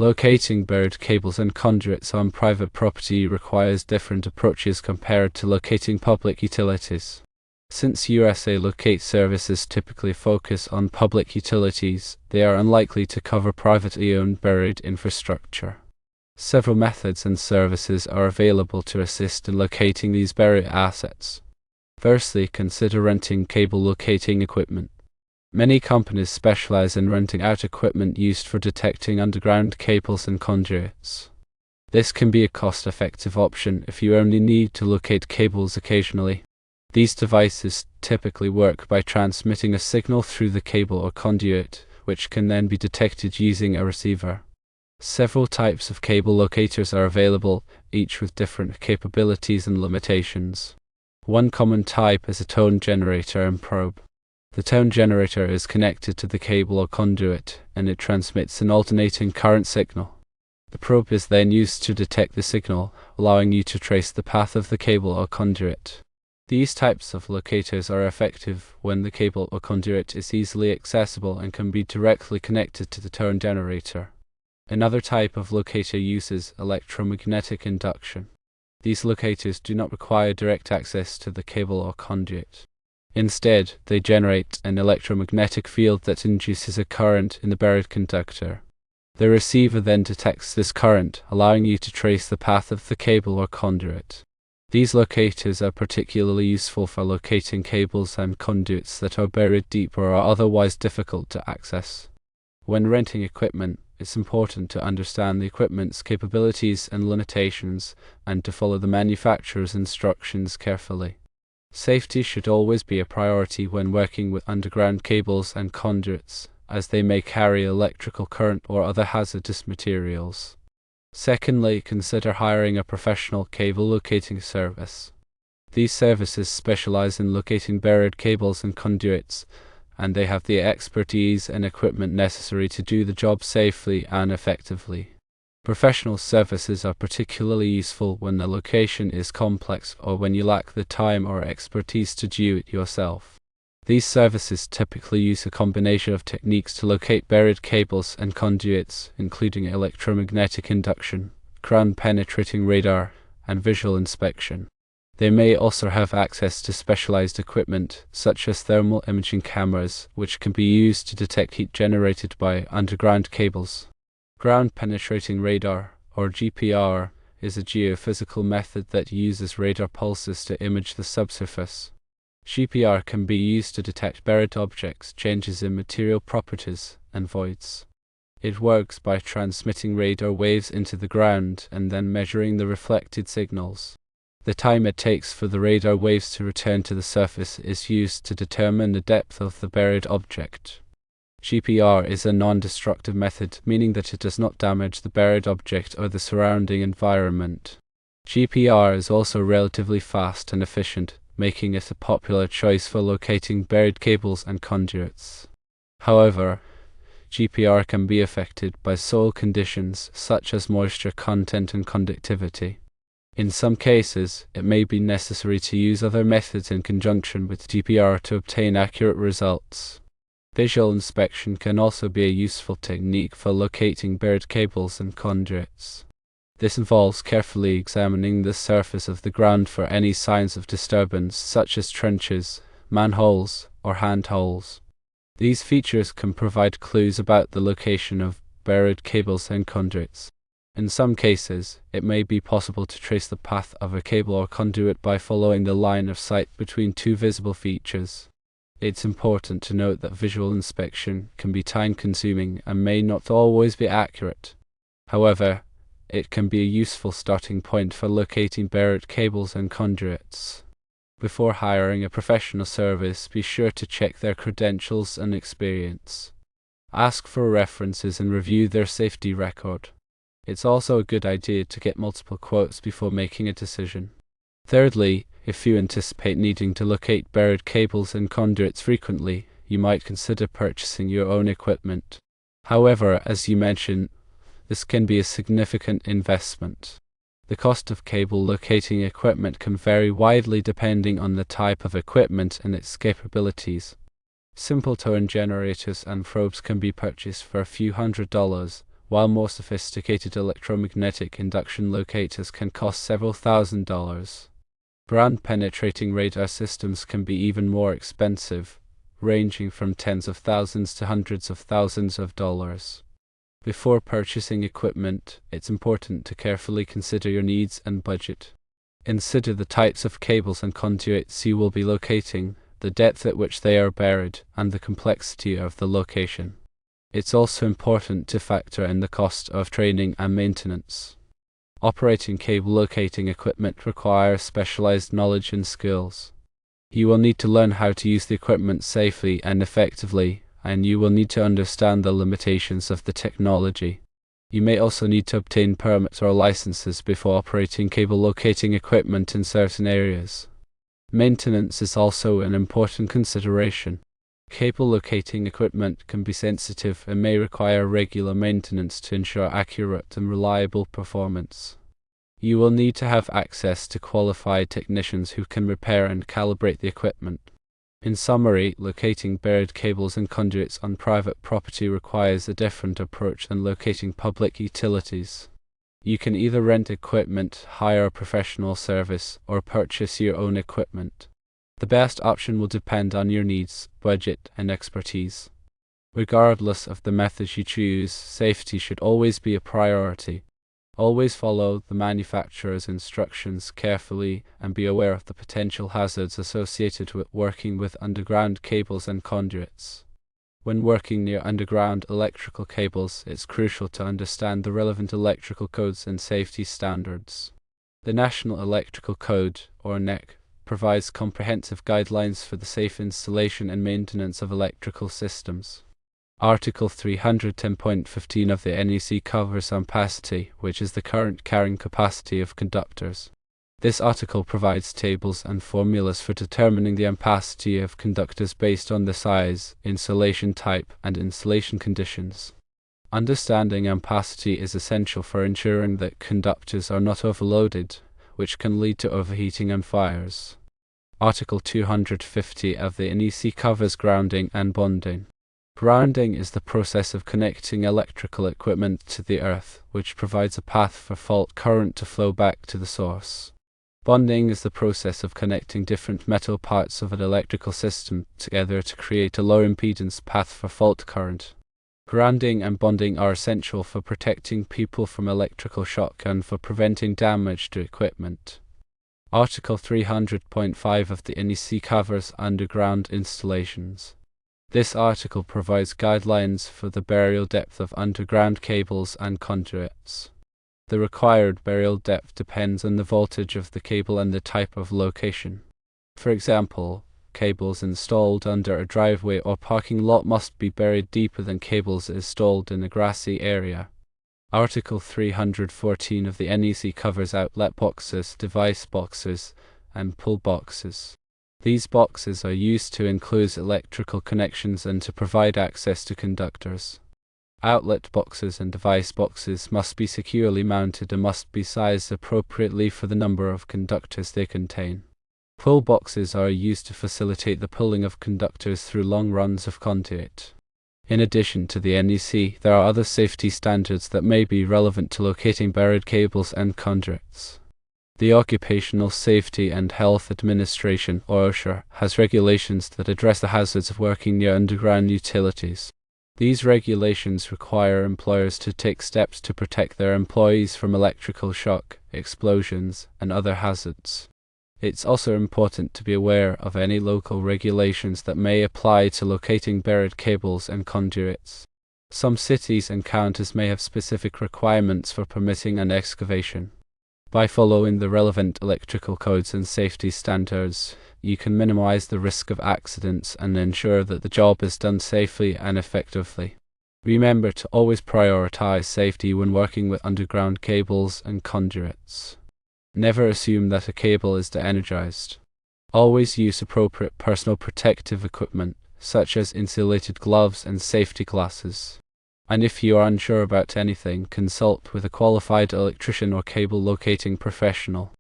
Locating buried cables and conduits on private property requires different approaches compared to locating public utilities. Since USA Locate services typically focus on public utilities, they are unlikely to cover privately owned buried infrastructure. Several methods and services are available to assist in locating these buried assets. Firstly, consider renting cable locating equipment. Many companies specialize in renting out equipment used for detecting underground cables and conduits. This can be a cost-effective option if you only need to locate cables occasionally. These devices typically work by transmitting a signal through the cable or conduit, which can then be detected using a receiver. Several types of cable locators are available, each with different capabilities and limitations. One common type is a tone generator and probe. The tone generator is connected to the cable or conduit, and it transmits an alternating current signal. The probe is then used to detect the signal, allowing you to trace the path of the cable or conduit. These types of locators are effective when the cable or conduit is easily accessible and can be directly connected to the tone generator. Another type of locator uses electromagnetic induction. These locators do not require direct access to the cable or conduit. Instead, they generate an electromagnetic field that induces a current in the buried conductor. The receiver then detects this current, allowing you to trace the path of the cable or conduit. These locators are particularly useful for locating cables and conduits that are buried deep or are otherwise difficult to access. When renting equipment, it's important to understand the equipment's capabilities and limitations, and to follow the manufacturer's instructions carefully. Safety should always be a priority when working with underground cables and conduits, as they may carry electrical current or other hazardous materials. Secondly, consider hiring a professional cable locating service. These services specialize in locating buried cables and conduits, and they have the expertise and equipment necessary to do the job safely and effectively. Professional services are particularly useful when the location is complex or when you lack the time or expertise to do it yourself. These services typically use a combination of techniques to locate buried cables and conduits, including electromagnetic induction, ground-penetrating radar, and visual inspection. They may also have access to specialized equipment, such as thermal imaging cameras, which can be used to detect heat generated by underground cables. Ground-penetrating radar, or GPR, is a geophysical method that uses radar pulses to image the subsurface. GPR can be used to detect buried objects, changes in material properties, and voids. It works by transmitting radar waves into the ground and then measuring the reflected signals. The time it takes for the radar waves to return to the surface is used to determine the depth of the buried object. GPR is a non-destructive method, meaning that it does not damage the buried object or the surrounding environment. GPR is also relatively fast and efficient, making it a popular choice for locating buried cables and conduits. However, GPR can be affected by soil conditions such as moisture content and conductivity. In some cases, it may be necessary to use other methods in conjunction with GPR to obtain accurate results. Visual inspection can also be a useful technique for locating buried cables and conduits. This involves carefully examining the surface of the ground for any signs of disturbance, such as trenches, manholes, or handholes. These features can provide clues about the location of buried cables and conduits. In some cases, it may be possible to trace the path of a cable or conduit by following the line of sight between two visible features. It's important to note that visual inspection can be time-consuming and may not always be accurate. However, it can be a useful starting point for locating buried cables and conduits. Before hiring a professional service, be sure to check their credentials and experience. Ask for references and review their safety record. It's also a good idea to get multiple quotes before making a decision. Thirdly, if you anticipate needing to locate buried cables and conduits frequently, you might consider purchasing your own equipment. However, as you mentioned, this can be a significant investment. The cost of cable locating equipment can vary widely depending on the type of equipment and its capabilities. Simple tone generators and probes can be purchased for a few $100s, while more sophisticated electromagnetic induction locators can cost several $1,000s. Ground-penetrating radar systems can be even more expensive, ranging from tens of thousands to hundreds of thousands of dollars. Before purchasing equipment, it's important to carefully consider your needs and budget. Consider the types of cables and conduits you will be locating, the depth at which they are buried, and the complexity of the location. It's also important to factor in the cost of training and maintenance. Operating cable locating equipment requires specialized knowledge and skills. You will need to learn how to use the equipment safely and effectively, and you will need to understand the limitations of the technology. You may also need to obtain permits or licenses before operating cable locating equipment in certain areas. Maintenance is also an important consideration. Cable locating equipment can be sensitive and may require regular maintenance to ensure accurate and reliable performance. You will need to have access to qualified technicians who can repair and calibrate the equipment. In summary, locating buried cables and conduits on private property requires a different approach than locating public utilities. You can either rent equipment, hire a professional service, or purchase your own equipment. The best option will depend on your needs, budget, and expertise. Regardless of the method you choose, safety should always be a priority. Always follow the manufacturer's instructions carefully and be aware of the potential hazards associated with working with underground cables and conduits. When working near underground electrical cables, it's crucial to understand the relevant electrical codes and safety standards. The National Electrical Code, or NEC, provides comprehensive guidelines for the safe installation and maintenance of electrical systems. Article 310.15 of the NEC covers ampacity, which is the current carrying capacity of conductors. This article provides tables and formulas for determining the ampacity of conductors based on the size, insulation type, and installation conditions. Understanding ampacity is essential for ensuring that conductors are not overloaded, which can lead to overheating and fires. Article 250 of the NEC covers grounding and bonding. Grounding is the process of connecting electrical equipment to the earth, which provides a path for fault current to flow back to the source. Bonding is the process of connecting different metal parts of an electrical system together to create a low impedance path for fault current. Grounding and bonding are essential for protecting people from electrical shock and for preventing damage to equipment. Article 300.5 of the NEC covers underground installations. This article provides guidelines for the burial depth of underground cables and conduits. The required burial depth depends on the voltage of the cable and the type of location. For example, cables installed under a driveway or parking lot must be buried deeper than cables installed in a grassy area. Article 314 of the NEC covers outlet boxes, device boxes, and pull boxes. These boxes are used to enclose electrical connections and to provide access to conductors. Outlet boxes and device boxes must be securely mounted and must be sized appropriately for the number of conductors they contain. Pull boxes are used to facilitate the pulling of conductors through long runs of conduit. In addition to the NEC, there are other safety standards that may be relevant to locating buried cables and conduits. The Occupational Safety and Health Administration, or OSHA, has regulations that address the hazards of working near underground utilities. These regulations require employers to take steps to protect their employees from electrical shock, explosions, and other hazards. It's also important to be aware of any local regulations that may apply to locating buried cables and conduits. Some cities and counties may have specific requirements for permitting an excavation. By following the relevant electrical codes and safety standards, you can minimize the risk of accidents and ensure that the job is done safely and effectively. Remember to always prioritize safety when working with underground cables and conduits. Never assume that a cable is de-energized. Always use appropriate personal protective equipment, such as insulated gloves and safety glasses. And if you are unsure about anything, consult with a qualified electrician or cable locating professional.